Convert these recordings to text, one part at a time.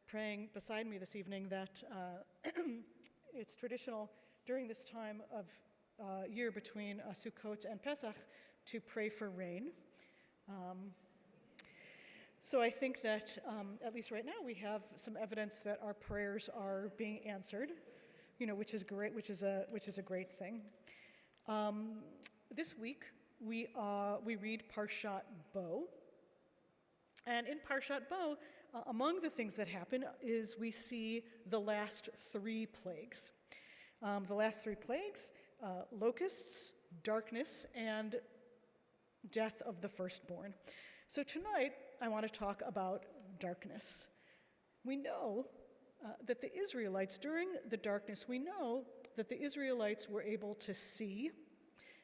praying beside me this evening that it's traditional during this time of year between Sukkot and Pesach to pray for rain. So I think that, at least right now, we have some evidence that our prayers are being answered, which is great, which is a great thing. This week we read Parshat Bo, and in Parshat Bo, among the things that happen is we see the last three plagues. The last three plagues: locusts, darkness, and death of the firstborn. So tonight, I want to talk about darkness. We know that the Israelites, during the darkness, we know that the Israelites were able to see,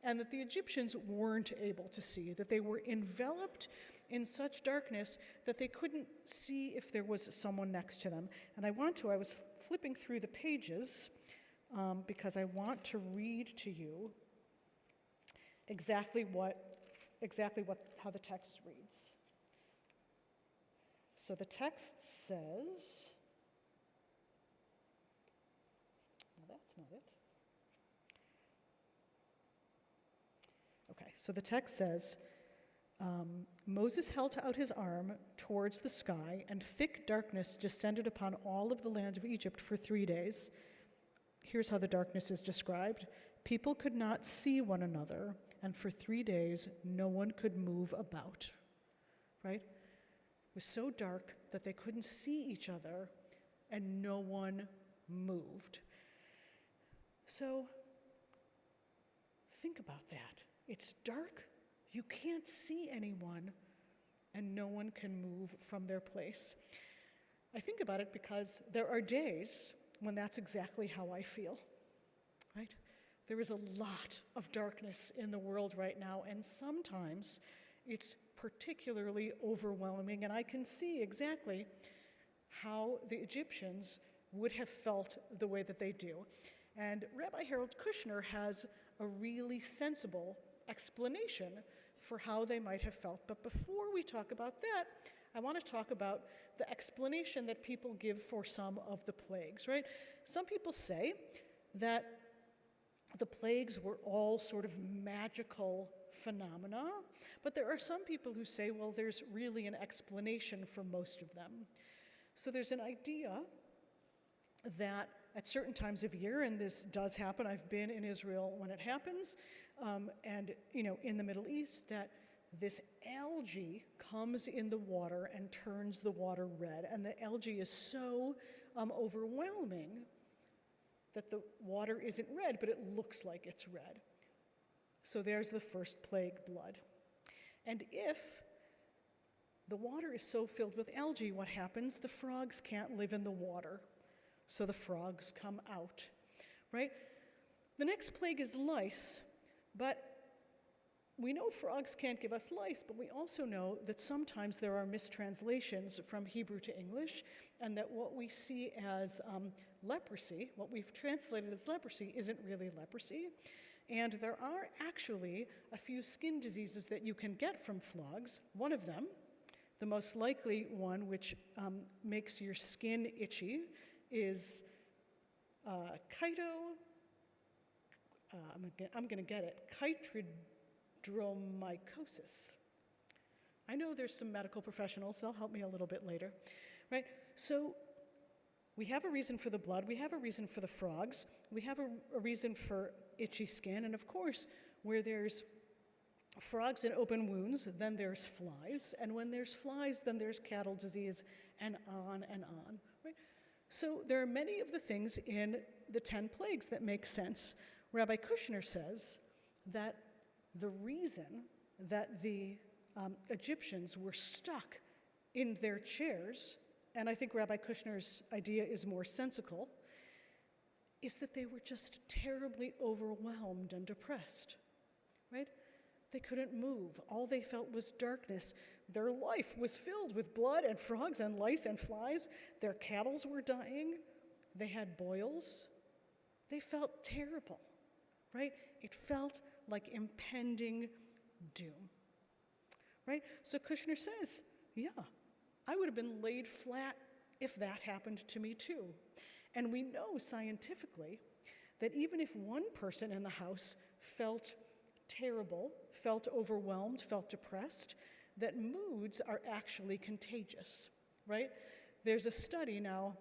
and that the Egyptians weren't able to see, that they were enveloped in such darkness that they couldn't see if there was someone next to them. And I was flipping through the pages because I want to read to you exactly how the text reads. So the text says, no, that's not it. Okay, so the text says, Moses held out his arm towards the sky, and thick darkness descended upon all of the land of Egypt for 3 days. Here's how the darkness is described. People could not see one another, and for 3 days no one could move about. Right? It was so dark that they couldn't see each other, and no one moved. So think about that. It's dark, you can't see anyone, and no one can move from their place. I think about it because there are days when that's exactly how I feel, right? There is a lot of darkness in the world right now, and sometimes it's particularly overwhelming, and I can see exactly how the Egyptians would have felt the way that they do. And Rabbi Harold Kushner has a really sensible explanation for how they might have felt. But before we talk about that, I want to talk about the explanation that people give for some of the plagues, right? Some people say that the plagues were all sort of magical phenomena, but there are some people who say, well, there's really an explanation for most of them. So there's an idea that at certain times of year, and this does happen, I've been in Israel when it happens, and in the Middle East, that this algae comes in the water and turns the water red, and the algae is so overwhelming that the water isn't red, but it looks like it's red. So there's the first plague, blood. And if the water is so filled with algae, what happens? The frogs can't live in the water, so the frogs come out, right? The next plague is lice, but we know frogs can't give us lice, but we also know that sometimes there are mistranslations from Hebrew to English, and that what we see as leprosy, what we've translated as leprosy, isn't really leprosy. And there are actually a few skin diseases that you can get from frogs. One of them, the most likely one, which makes your skin itchy, is I'm going to get it, chytridromycosis. I know there's some medical professionals, they'll help me a little bit later, right? So we have a reason for the blood, we have a reason for the frogs, we have a reason for itchy skin, and of course, where there's frogs and open wounds, then there's flies, and when there's flies, then there's cattle disease, and on, right? So there are many of the things in the 10 plagues that make sense. Rabbi Kushner says that the reason that the Egyptians were stuck in their chairs, and I think Rabbi Kushner's idea is more sensical, is that they were just terribly overwhelmed and depressed, right? They couldn't move. All they felt was darkness. Their life was filled with blood and frogs and lice and flies. Their cattle were dying. They had boils. They felt terrible, right? It felt like impending doom, right? So Kushner says, yeah, I would have been laid flat if that happened to me too. And we know scientifically that even if one person in the house felt terrible, felt overwhelmed, felt depressed, that moods are actually contagious, right? There's a study now,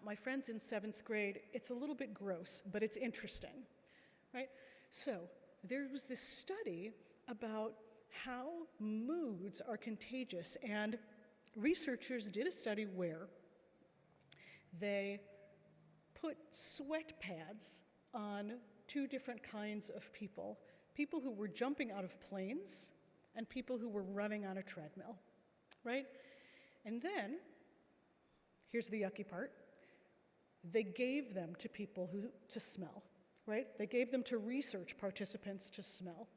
my friend's in 7th grade, it's a little bit gross, but it's interesting, right? So there was this study about how moods are contagious, and researchers did a study where they put sweat pads on 2 different kinds of people who were jumping out of planes and people who were running on a treadmill, right? And then, here's the yucky part, they gave them to people to smell, right? They gave them to research participants to smell,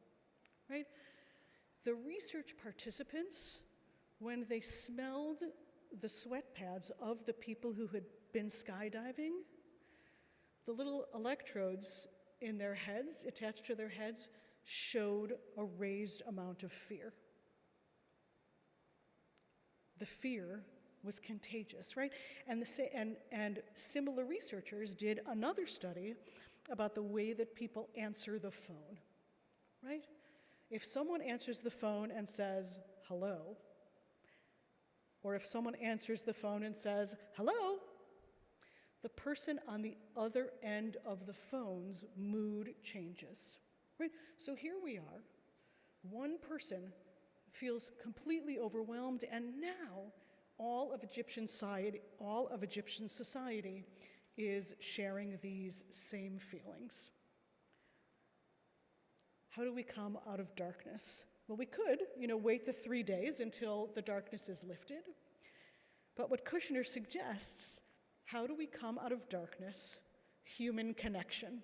right? The research participants, when they smelled the sweat pads of the people who had been skydiving, the little electrodes in their heads, attached to their heads, showed a raised amount of fear. The fear was contagious, right? And similar researchers did another study about the way that people answer the phone, right? If someone answers the phone and says, hello, or if someone answers the phone and says, hello, the person on the other end of the phone's mood changes, right? So here we are, one person feels completely overwhelmed, and now all of Egyptian society is sharing these same feelings. How do we come out of darkness? Well, we could, wait the 3 days until the darkness is lifted. But what Kushner suggests, how do we come out of darkness? Human connection,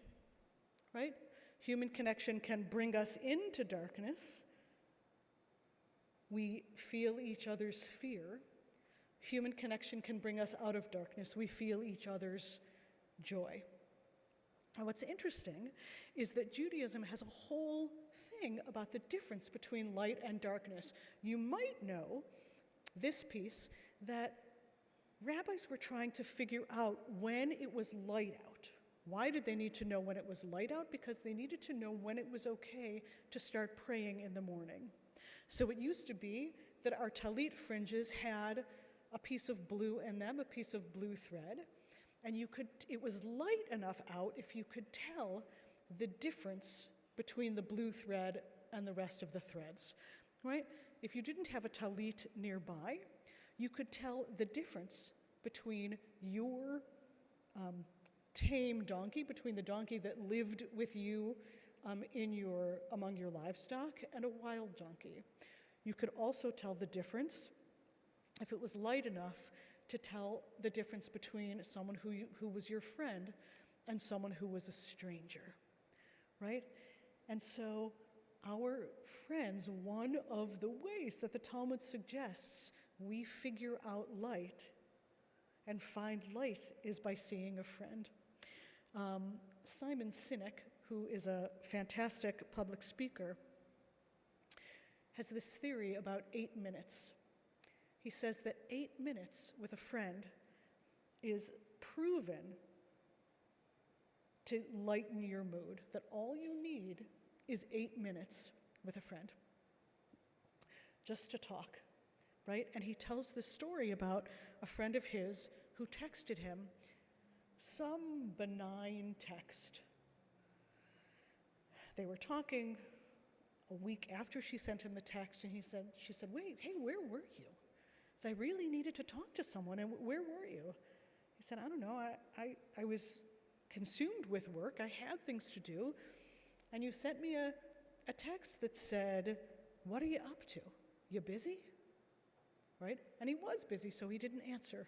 right? Human connection can bring us into darkness. We feel each other's fear. Human connection can bring us out of darkness. We feel each other's joy. And what's interesting is that Judaism has a whole thing about the difference between light and darkness. You might know this piece, that rabbis were trying to figure out when it was light out. Why did they need to know when it was light out? Because they needed to know when it was okay to start praying in the morning. So it used to be that our talit fringes had a piece of blue in them, a piece of blue thread, and it was light enough out if you could tell the difference between the blue thread and the rest of the threads, right? If you didn't have a talit nearby, you could tell the difference between your tame donkey, between the donkey that lived with you among your livestock, and a wild donkey. You could also tell the difference, if it was light enough, to tell the difference between someone who was your friend and someone who was a stranger, right? And so our friends, one of the ways that the Talmud suggests we figure out light and find light is by seeing a friend. Simon Sinek, who is a fantastic public speaker, has this theory about 8 minutes. He says that 8 minutes with a friend is proven to lighten your mood, that all you need is 8 minutes with a friend, just to talk, right? And he tells this story about a friend of his who texted him some benign text. They were talking a week after she sent him the text, and she said, wait, hey, where were you? He said, I really needed to talk to someone, and where were you? He said, I don't know, I was consumed with work, I had things to do, and you sent me a text that said, what are you up to? You busy? Right? And he was busy, so he didn't answer.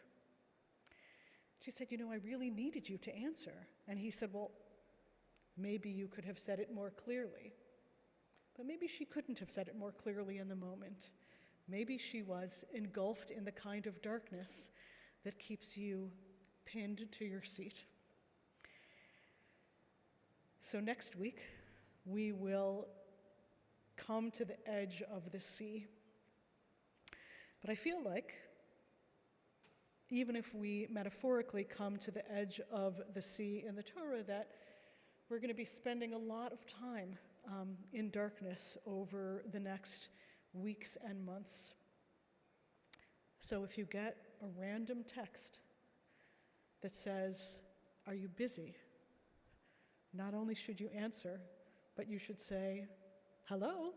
She said, I really needed you to answer. And he said, well, maybe you could have said it more clearly. But maybe she couldn't have said it more clearly in the moment. Maybe she was engulfed in the kind of darkness that keeps you pinned to your seat. So next week, we will come to the edge of the sea. But I feel like even if we metaphorically come to the edge of the sea in the Torah, that we're going to be spending a lot of time in darkness over the next weeks and months. So if you get a random text that says, "Are you busy?" not only should you answer, but you should say, "Hello,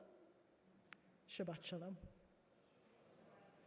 Shabbat Shalom."